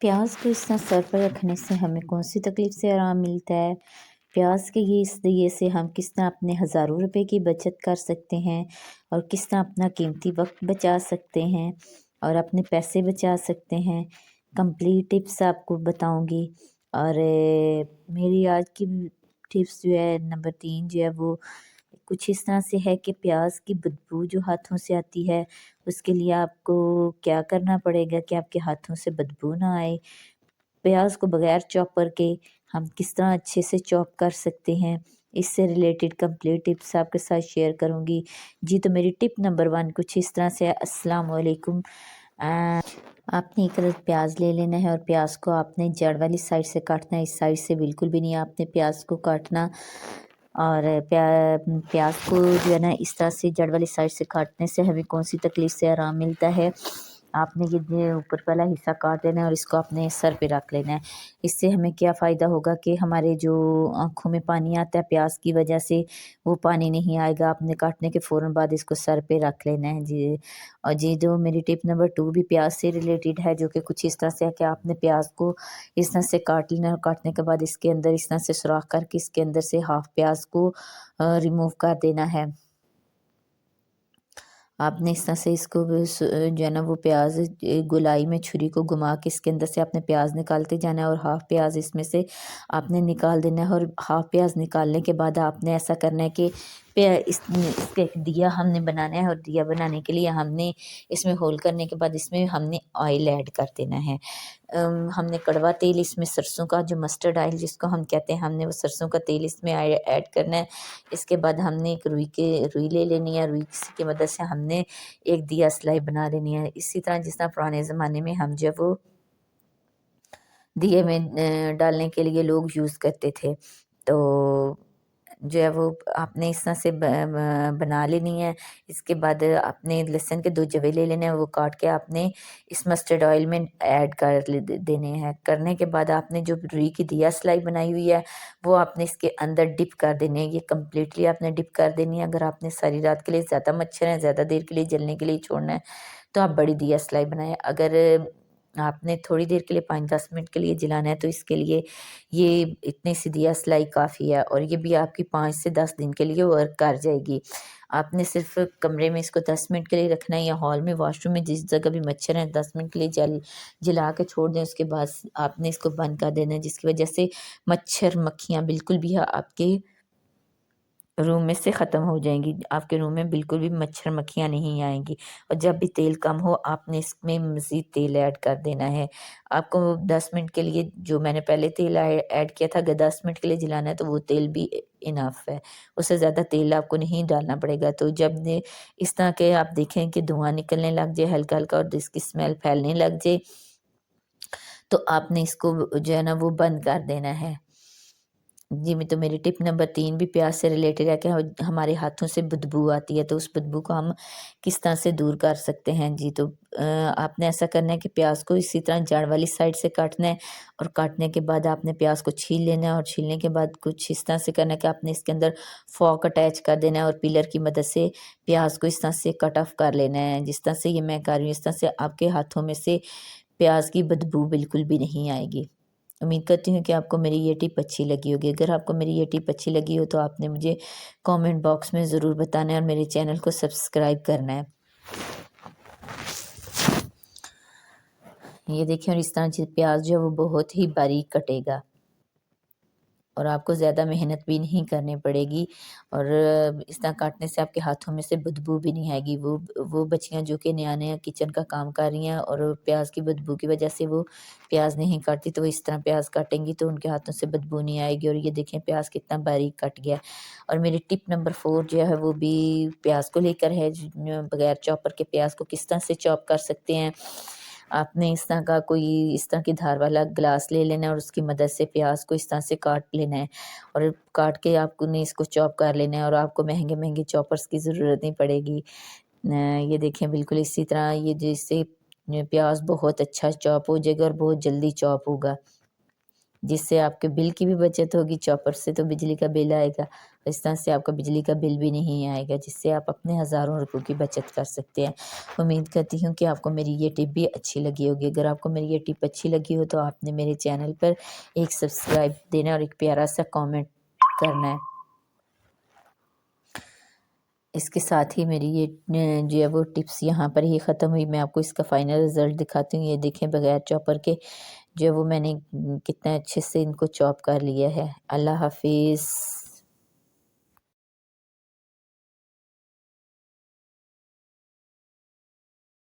प्याज को इस तरह सर पर रखने से हमें कौन सी तकलीफ़ से आराम मिलता है? प्याज के ये इस ज़रिए से हम किस तरह अपने हज़ारों रुपए की बचत कर सकते हैं और किस तरह अपना कीमती वक्त बचा सकते हैं और अपने पैसे बचा सकते हैं, कंप्लीट टिप्स आपको बताऊंगी। और मेरी आज की टिप्स जो है नंबर 3 जो है वो कुछ इस तरह से है कि प्याज की बदबू जो हाथों से आती है, उसके लिए आपको क्या करना पड़ेगा कि आपके हाथों से बदबू ना आए। प्याज को बगैर चॉपर के हम किस तरह अच्छे से चॉप कर सकते हैं, इससे रिलेटेड कंप्लीट टिप्स आपके साथ शेयर करूंगी। जी, तो मेरी टिप नंबर 1 कुछ इस तरह से है। अस्सलाम वालेकुम। आपने एक अदद प्याज ले लेना है और प्याज को आपने जड़ वाली साइड से काटना है, इस साइड से बिल्कुल भी नहीं आपने प्याज को काटना। और प्याज को जो है ना इस तरह से जड़ वाली साइड से काटने से हमें कौन सी तकलीफ़ से आराम मिलता है। आपने ये ऊपर वाला हिस्सा काट लेना है और इसको अपने सर पे रख लेना है। इससे हमें क्या फ़ायदा होगा कि हमारे जो आँखों में पानी आता है प्याज की वजह से, वो पानी नहीं आएगा। आपने काटने के फ़ौरन बाद इसको सर पे रख लेना है जी। और जी, जो मेरी टिप नंबर 2 भी प्याज से रिलेटेड है, जो कि कुछ इस तरह से है कि आपने प्याज को इस तरह से काट लेना है और काटने के बाद इसके अंदर इस तरह से सुराख करके इसके अंदर से हाफ प्याज को रिमूव कर देना है। आपने इस तरह से इसको जो है ना वो प्याज गोलाई में छुरी को घुमा के इसके अंदर से आपने प्याज निकालते जाना है और हाफ प्याज इसमें से आपने निकाल देना है। और हाफ प्याज निकालने के बाद आपने ऐसा करना है कि इसके दिया हमने बनाना है और दिया बनाने के लिए हमने इसमें होल करने के बाद इसमें हमने ऑयल ऐड कर देना है। हमने कड़वा तेल इसमें सरसों का जो मस्टर्ड ऑयल जिसको हम कहते हैं, हमने वो सरसों का तेल इसमें ऐड करना है। इसके बाद हमने एक रुई ले लेनी है। रुई की मदद से हमने एक दिया सलाई बना लेनी है। इसी तरह जिस तरह पुराने ज़माने में हम जब वो दिए में डालने के लिए लोग यूज़ करते थे, तो जो है वो आपने इस तरह से बना लेनी है। इसके बाद आपने लहसुन के 2 जवे ले लेने हैं, वो काट के आपने इस मस्टर्ड ऑयल में ऐड कर देने हैं। करने के बाद आपने जो रुई की दिया सलाई बनाई हुई है, वो आपने इसके अंदर डिप कर देनी है। ये कम्प्लीटली आपने डिप कर देनी है। अगर आपने सारी रात के लिए ज़्यादा मच्छर है, ज़्यादा देर के लिए जलने के लिए छोड़ना है, तो आप बड़ी दिया सलाई बनाएँ। अगर आपने थोड़ी देर के लिए 5-10 मिनट के लिए जलाना है, तो इसके लिए ये इतनी सी दिया सलाई काफ़ी है और ये भी आपकी 5 से 10 दिन के लिए वर्क कर जाएगी। आपने सिर्फ़ कमरे में इसको 10 मिनट के लिए रखना है या हॉल में, वॉशरूम में, जिस जगह भी मच्छर हैं, 10 मिनट के लिए जला के छोड़ दें। उसके बाद आपने इसको बंद कर देना है, जिसकी वजह से मच्छर, मक्खियाँ बिल्कुल भी आपके रूम में से ख़त्म हो जाएँगी। आपके रूम में बिल्कुल भी मच्छर मक्खियाँ नहीं आएँगी। और जब भी तेल कम हो आपने इसमें मज़ीद तेल ऐड कर देना है। आपको 10 मिनट के लिए जो मैंने पहले तेल ऐड किया था, अगर 10 मिनट के लिए जलाना है तो वो तेल भी इनफ है। उससे ज़्यादा तेल आपको नहीं डालना पड़ेगा। तो जब ने इस तरह के आप देखें कि धुआँ निकलने लग जाए हल्का-हल्का और इसकी स्मेल फैलने लग जाए, तो आपने इसको जो है ना वो बंद कर देना है। जी, तो मेरी टिप नंबर 3 भी प्याज से रिलेटेड है कि हमारे हाथों से बदबू आती है, तो उस बदबू को हम किस तरह से दूर कर सकते हैं। जी, तो आपने ऐसा करना है कि प्याज को इसी तरह जड़ वाली साइड से काटना है और काटने के बाद आपने प्याज को छील लेना है और छीलने के बाद कुछ इस तरह से करना है कि आपने इसके अंदर फ़ोर्क अटैच कर देना है और पिलर की मदद से प्याज को इस तरह से कट ऑफ कर लेना है। जिस तरह से ये मैं कर रही हूँ, इस तरह से आपके हाथों में से प्याज की बदबू बिल्कुल भी नहीं आएगी। उम्मीद करती हूँ कि आपको मेरी ये टिप अच्छी लगी होगी। अगर आपको मेरी ये टिप अच्छी लगी हो तो आपने मुझे कमेंट बॉक्स में ज़रूर बताना है और मेरे चैनल को सब्सक्राइब करना है। ये देखिए, और इस तरह से प्याज जो है वो बहुत ही बारीक कटेगा और आपको ज़्यादा मेहनत भी नहीं करनी पड़ेगी। और इस तरह काटने से आपके हाथों में से बदबू भी नहीं आएगी। वो बच्चियाँ जो कि नया-नया किचन का काम कर रही हैं और प्याज की बदबू की वजह से वो प्याज नहीं काटती, तो वो इस तरह प्याज काटेंगी तो उनके हाथों से बदबू नहीं आएगी। और ये देखें प्याज कितना बारीक कट गया। और मेरी टिप नंबर 4 जो है वो भी प्याज को लेकर है। बगैर चॉपर के प्याज को किस तरह से चॉप कर सकते हैं। आपने इस तरह का कोई इस तरह की धार वाला ग्लास ले लेना है और उसकी मदद से प्याज को इस तरह से काट लेना है और काट के आपने इसको चॉप कर लेना है और आपको महंगे-महंगे चॉपर्स की ज़रूरत नहीं पड़ेगी। ये देखें बिल्कुल इसी तरह ये जिससे प्याज बहुत अच्छा चॉप हो जाएगा और बहुत जल्दी चॉप होगा। جس سے آپ کے بل کی بھی بچت ہوگی، چاپر سے تو بجلی کا بل آئے گا، اس طرح سے آپ کا بجلی کا بل بھی نہیں آئے گا، جس سے آپ اپنے ہزاروں روپے کی بچت کر سکتے ہیں۔ امید کرتی ہوں کہ آپ کو میری یہ ٹپ بھی اچھی لگی ہوگی۔ اگر آپ کو میری یہ ٹپ اچھی لگی ہو تو آپ نے میرے چینل پر ایک سبسکرائب دینا اور ایک پیارا سا کامنٹ کرنا ہے۔ اس کے ساتھ ہی میری یہ جو ہے وہ ٹپس یہاں پر ہی ختم ہوئی۔ میں آپ کو اس کا فائنل رزلٹ دکھاتی ہوں۔ یہ دیکھیں بغیر چاپر کے جو وہ میں نے کتنا اچھے سے ان کو چاپ کر لیا ہے۔ اللہ حافظ۔